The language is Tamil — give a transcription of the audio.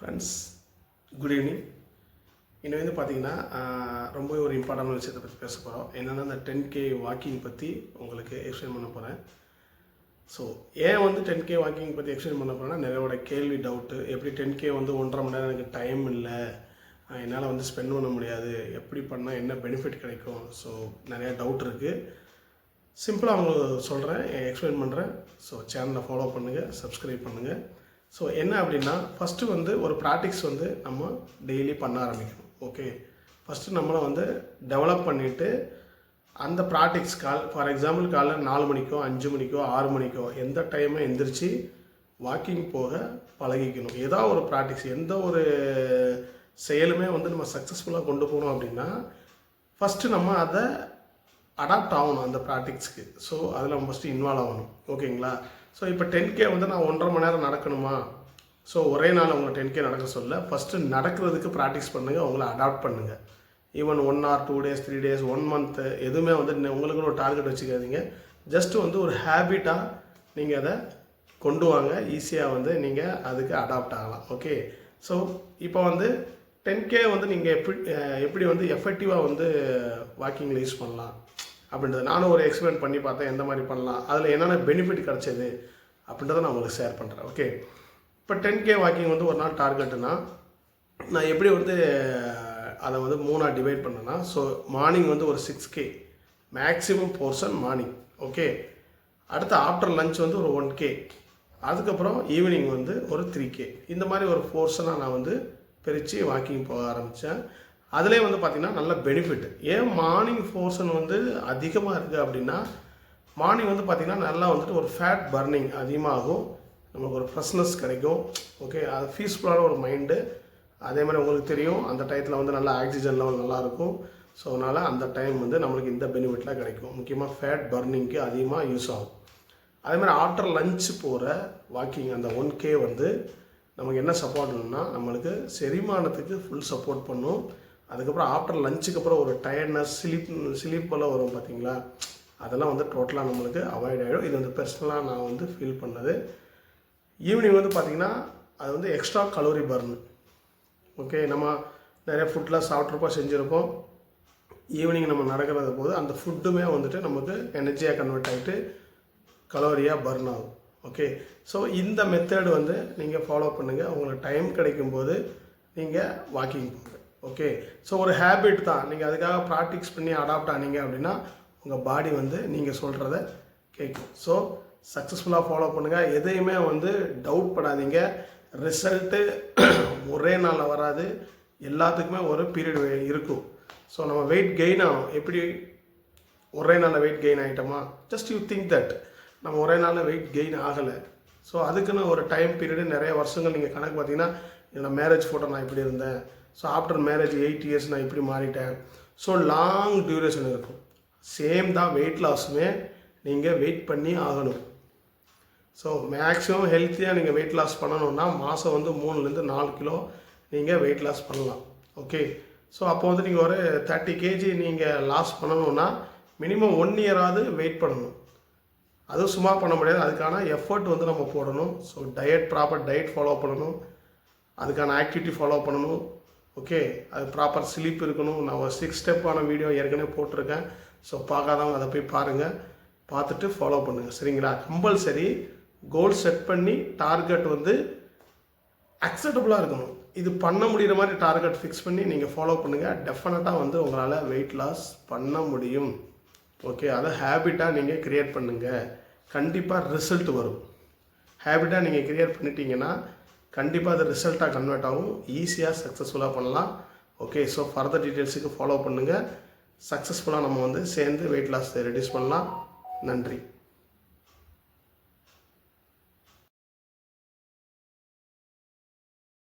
Friends, good evening. இன்னும் வந்து பார்த்தீங்கன்னா ரொம்ப ஒரு இம்பார்ட்டண்டான விஷயத்தை பற்றி பேச போகிறோம். என்னென்னா இந்த 10K வாக்கிங் பற்றி உங்களுக்கு எக்ஸ்பிளைன் பண்ண போகிறேன். ஸோ ஏன் வந்து 10K வாக்கிங் பற்றி எக்ஸ்பிளைன் பண்ண போகிறேன்னா, நிறையோட கேள்வி டவுட்டு. எப்படி 10K வந்து 1.5 மணி நேரம் எனக்கு டைம் இல்லை, என்னால் வந்து ஸ்பெண்ட் பண்ண முடியாது, எப்படி பண்ணால் என்ன பெனிஃபிட் கிடைக்கும், ஸோ நிறையா டவுட் இருக்குது. சிம்பிளாக அவங்களுக்கு சொல்கிறேன், எக்ஸ்பிளைன் பண்ணுறேன். ஸோ சேனலை ஃபாலோ பண்ணுங்கள், சப்ஸ்கிரைப் பண்ணுங்கள். ஸோ என்ன அப்படின்னா, ஃபஸ்ட்டு வந்து ஒரு ப்ராக்டிக்ஸ் வந்து நம்ம டெய்லி பண்ண ஆரம்பிக்கணும். ஓகே, ஃபஸ்ட்டு நம்மளை வந்து டெவலப் பண்ணிவிட்டு அந்த ப்ராக்டிக்ஸ் ஃபார் எக்ஸாம்பிள் காலைல 4 மணிக்கோ 5 மணிக்கோ 6 மணிக்கோ எந்த டைமை எந்திரிச்சு வாக்கிங் போக பழகிக்கணும். ஏதாவது ஒரு ப்ராக்டிக்ஸ், எந்த ஒரு செயலுமே வந்து நம்ம சக்ஸஸ்ஃபுல்லாக கொண்டு போகணும் அப்படின்னா ஃபஸ்ட்டு நம்ம அதை அடாப்ட் ஆகணும் அந்த ப்ராக்டிக்ஸ்க்கு. ஸோ அதில் நம்ம ஃபஸ்ட்டு இன்வால்வ் ஆகணும். ஓகேங்களா? ஸோ இப்போ 10K வந்து நான் 1.5 மணி நேரம் நடக்கணுமா? ஸோ ஒரே நாள் உங்களை 10K நடக்க சொல்ல, ஃபஸ்ட்டு நடக்கிறதுக்கு ப்ராக்டிஸ் பண்ணுங்கள், உங்களை அடாப்ட் பண்ணுங்கள். Even 1 or 2 days 3 days 1 month எதுவுமே வந்து உங்களுக்குன்னு ஒரு டார்கெட் வச்சுக்காதீங்க. ஜஸ்ட்டு வந்து ஒரு ஹேபிட்டாக நீங்கள் அதை கொண்டு வாங்க. ஈஸியாக வந்து நீங்கள் அதுக்கு அடாப்ட் ஆகலாம். ஓகே, ஸோ இப்போ வந்து 10K வந்து நீங்கள் எப்படி வந்து எஃபெக்டிவாக வந்து வாக்கிங்கில் யூஸ் பண்ணலாம் அப்படின்றத நானும் ஒரு எக்ஸ்பிளைன் பண்ணி பார்த்தேன். எந்த மாதிரி பண்ணலாம், அதில் என்னென்ன பெனிஃபிட் கிடச்சிது அப்படின்றத நான் உங்களுக்கு ஷேர் பண்ணுறேன். ஓகே, இப்போ 10K வாக்கிங் வந்து ஒரு நாள் டார்கெட்டுனா நான் எப்படி வந்து அதை வந்து 3ஆக டிவைட் பண்ணேன்னா, ஸோ மார்னிங் வந்து ஒரு 6K maximum portion morning. Okay, அடுத்து ஆஃப்டர் லஞ்ச் வந்து ஒரு 1K, அதுக்கப்புறம் ஈவினிங் வந்து ஒரு 3K. இந்த மாதிரி ஒரு போர்ஷனாக நான் வந்து பிரித்து வாக்கிங் போக ஆரம்பித்தேன். அதிலே வந்து பார்த்திங்கன்னா நல்ல பெனிஃபிட். ஏன் மார்னிங் போர்ஷன் வந்து அதிகமாக இருக்குது அப்படின்னா, மார்னிங் வந்து பார்த்திங்கன்னா நல்லா வந்துட்டு ஒரு ஃபேட் பர்னிங் அதிகமாகும், நமக்கு ஒரு ஃப்ரெஷ்னஸ் கிடைக்கும். ஓகே, அது பீஸ்ஃபுல்லான ஒரு மைண்டு. அதே மாதிரி உங்களுக்கு தெரியும், அந்த டயத்தில் வந்து நல்லா ஆக்சிஜன் லெவல் நல்லாயிருக்கும். ஸோ அதனால் அந்த டைம் வந்து நம்மளுக்கு இந்த பெனிஃபிட்லாம் கிடைக்கும். முக்கியமாக ஃபேட் பர்னிங்க்கு அதிகமாக யூஸ் ஆகும். அதே மாதிரி ஆஃப்டர் லஞ்ச் போகிற வாக்கிங் அந்த 1K வந்து நமக்கு என்ன சப்போர்ட் பண்ணணும்னா, நம்மளுக்கு செரிமானத்துக்கு ஃபுல் சப்போர்ட் பண்ணும். அதுக்கப்புறம் ஆஃப்டர் லஞ்சுக்கு அப்புறம் ஒரு டயர்ட்னஸ் ஸ்லீப்பெல்லாம் வரும் பார்த்தீங்களா, அதெல்லாம் வந்து டோட்டலாக நம்மளுக்கு அவாய்ட் ஆகிடும். இது வந்து பர்சனலாக நான் வந்து ஃபீல் பண்ணது. ஈவினிங் வந்து பார்த்திங்கன்னா அது வந்து எக்ஸ்ட்ரா கலோரி பர்ன். ஓகே, நம்ம நிறைய ஃபுட்லாம் சாப்பிட்ருப்போம், செஞ்சுருப்போம். ஈவினிங் நம்ம நடக்கிறது போது அந்த ஃபுட்டுமே வந்துட்டு நமக்கு எனர்ஜியாக கன்வெர்ட் ஆகிட்டு கலோரியாக பர்ன் ஆகும். ஓகே, ஸோ இந்த மெத்தட் வந்து நீங்கள் ஃபாலோ பண்ணுங்கள். உங்களுக்கு டைம் கிடைக்கும்போது நீங்கள் வாக்கிங் போங்க. ஓகே, ஸோ ஒரு ஹேபிட் தான். நீங்கள் அதுக்காக ப்ராக்டிக்ஸ் பண்ணி அடாப்ட் ஆனீங்க அப்படின்னா உங்கள் பாடி வந்து நீங்கள் சொல்கிறத கேட்கும். ஸோ சக்ஸஸ்ஃபுல்லாக ஃபாலோ பண்ணுங்கள். எதையுமே வந்து டவுட் படாதீங்க. ரிசல்ட்டு ஒரே நாளில் வராது, எல்லாத்துக்குமே ஒரு பீரியட் இருக்கும். ஸோ நம்ம வெயிட் கெயின் ஆகும். எப்படி ஒரே நாளில் வெயிட் கெயின் ஆகிட்டோமா? ஜஸ்ட் யூ திங்க் தட் நம்ம ஒரே நாளில் வெயிட் கெயின் ஆகலை. ஸோ அதுக்குன்னு ஒரு டைம் பீரியடு நிறைய வருஷங்கள் நீங்கள் கணக்கு பார்த்தீங்கன்னா, என்னோட மேரேஜ் ஃபோட்டோ நான் இப்படி இருந்தேன், ஸோ ஆஃப்டர் மேரேஜ் 8 years நான் இப்படி மாறிட்டேன். ஸோ லாங் டியூரேஷன் இருக்கும். சேம் தான் வெயிட் லாஸுமே, நீங்கள் வெயிட் பண்ணி ஆகணும். ஸோ மேக்ஸிமம் ஹெல்த்தியாக நீங்கள் வெயிட் லாஸ் பண்ணணுன்னா மாதம் வந்து 3 to 4 கிலோ நீங்கள் வெயிட் லாஸ் பண்ணலாம். ஓகே, ஸோ அப்போ வந்து நீங்கள் ஒரு 30 kg நீங்கள் லாஸ் பண்ணணுன்னா மினிமம் 1 year வெயிட் பண்ணணும். அதுவும் சும்மா பண்ண முடியாது, அதுக்கான எஃபர்ட் வந்து நம்ம போடணும். ஸோ ப்ராப்பர் டயட் ஃபாலோ பண்ணணும், அதுக்கான ஆக்டிவிட்டி ஃபாலோ பண்ணணும். ஓகே, அது ப்ராப்பர் ஸ்லீப் இருக்கணும். நான் ஒரு 6 ஸ்டெப்பான வீடியோ ஏற்கனவே போட்டிருக்கேன். ஸோ பார்க்காதவங்க அதை போய் பாருங்கள், பார்த்துட்டு ஃபாலோ பண்ணுங்கள். சரிங்களா? கம்பல்சரி கோல் செட் பண்ணி டார்கெட் வந்து அக்செப்டபுளாக இருக்கணும். இது பண்ண முடிகிற மாதிரி டார்கெட் ஃபிக்ஸ் பண்ணி நீங்கள் ஃபாலோ பண்ணுங்கள். டெஃபினட்டாக வந்து உங்களால் வெயிட் லாஸ் பண்ண முடியும். ஓகே, அதை ஹேபிட்டாக நீங்கள் க்ரியேட் பண்ணுங்கள். கண்டிப்பாக ரிசல்ட் வரும். ஹேபிட்டாக நீங்கள் க்ரியேட் பண்ணிட்டீங்கன்னா கண்டிப்பாக அது ரிசல்ட்டாக கன்வெர்ட் ஆகும். ஈஸியாக சக்ஸஸ்ஃபுல்லாக பண்ணலாம். ஓகே, ஸோ ஃபர்தர் டீட்டெயில்ஸுக்கு ஃபாலோ பண்ணுங்கள். சக்ஸஸ்ஃபுல்லாக நம்ம வந்து சேர்ந்து வெயிட் லாஸ் ரெடியூஸ் பண்ணலாம். நன்றி.